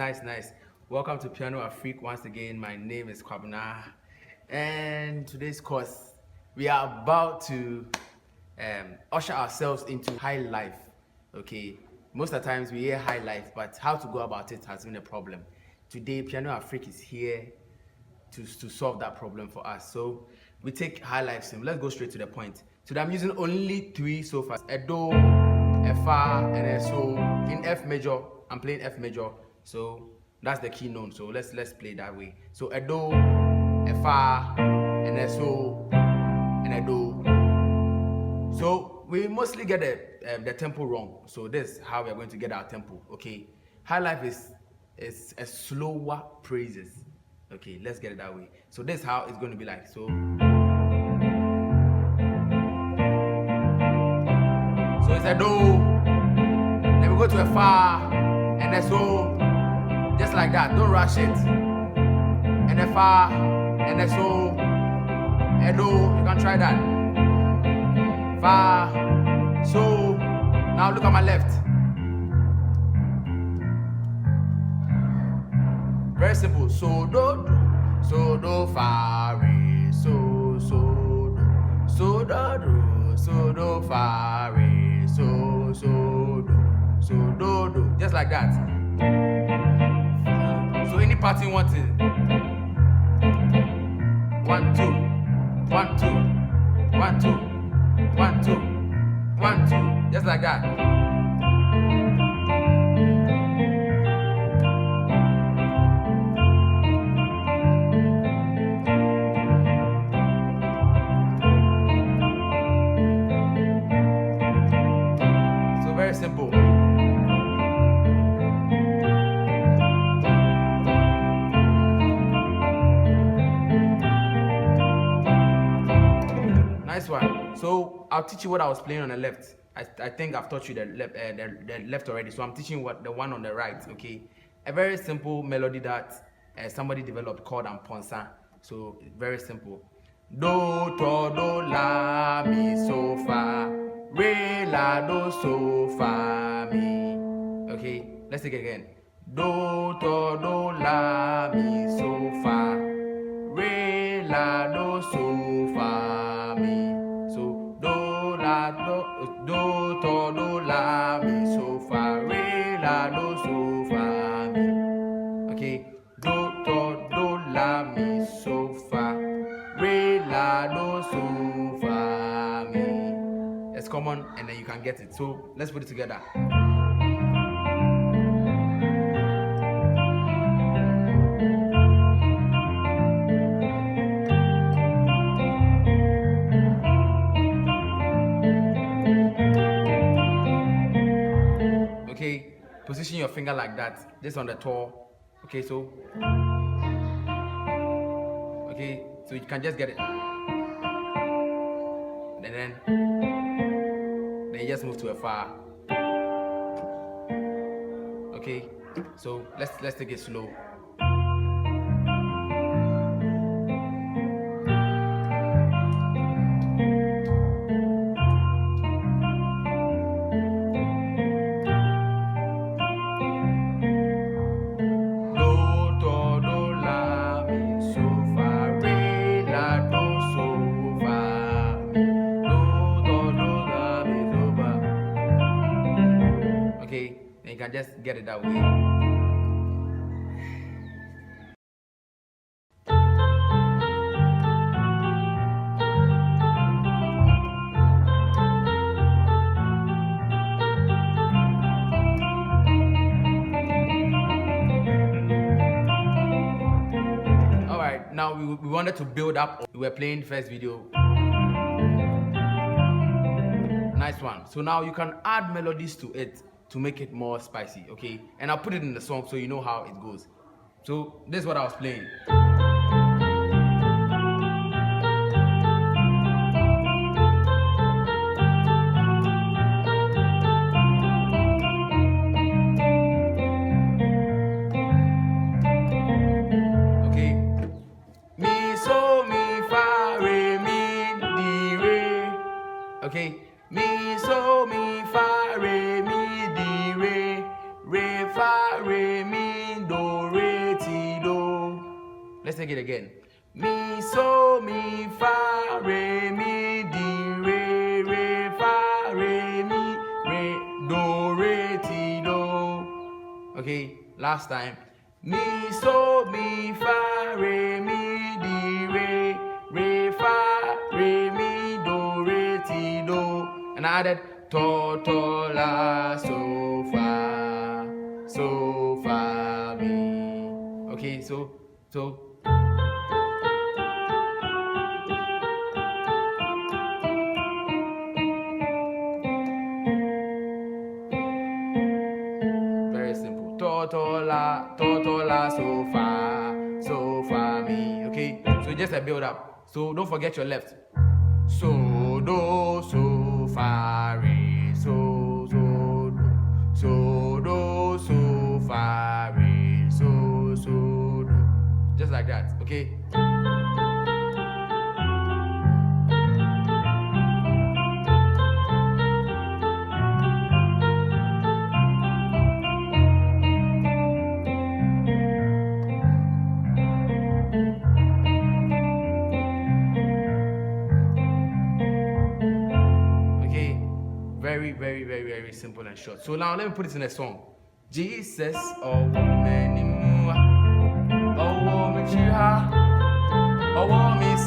Nice. Welcome to Piano Afrique once again. My name is Kwabena, and today's course we are about to usher ourselves into high life. Okay, most of the times we hear high life, but how to go about it has been a problem. Today, Piano Afrique is here to solve that problem for us. So we take high life sim. Let's go straight to the point. Today I'm using only 3 so far: a do, a fa, and a so. In F major, I'm playing F major, so that's the key known. So let's play that way. So a do, a fa, and a so, and a do. So we mostly get the tempo wrong. So this is how we are going to get our tempo. Okay, high life is a slower praises. Okay, let's get it that way. So this is how it's going to be like. So it's a do. Then we go to a fa and a so, just like that. Don't rush it. And a fa and a so, a do. You can try that. Fa, so. Now look at my left. Very simple. So do, fa, re, so do, so do, fa, re, so do, just like that. So any part you want it. 1 2 1 2 1 2 1 2 1 2, just like that. Very simple. Nice one. So I'll teach you what I was playing on the left. I think I've taught you the left already. So I'm teaching what the one on the right. Okay, a very simple melody that somebody developed called Amponsah. So very simple. Do to do la mi so fa. Re la do so fa mi. Okay, let's take it again. Do to do la mi so fa. Re la do so fa mi. So do to do la mi so fa. Re la do so fa mi. Okay, do to do la mi so fa. Re la do so fa mi. It's common and then you can get it. So let's put it together. Okay, position your finger like that. This on the toe. Okay, so you can just get it. And then you just move to a fa. Okay, so let's take it slow. You can just get it that way. Alright, now we wanted to build up. We were playing the first video. Nice one. So now you can add melodies to it to make it more spicy, okay? And I'll put it in the song so you know how it goes. So this is what I was playing. Okay. Mi, so, mi, fa, re, mi, di, re. Okay. Mi, so, mi, fa, re, mi, di, re, fa, re, mi, do, take it again. Mi, so, mi, fa, re, mi, di, re, fa, re, mi, re, do, re, ti, do. Okay, last time. Mi, so, mi, fa, re, mi, di, re, fa, re, mi, do, re, ti, do. And I added to, la, so, fa, mi. Okay, so. Very simple. To, la, so, fa, mi. Okay, so just a build up. So don't forget your left. So, do, so, fa, re, so, do. So, do, so, fa, re, so, do. Just like that, okay? Very simple and short. So now let me put it in a song. Jesus, oh woman, oh woman, oh woman,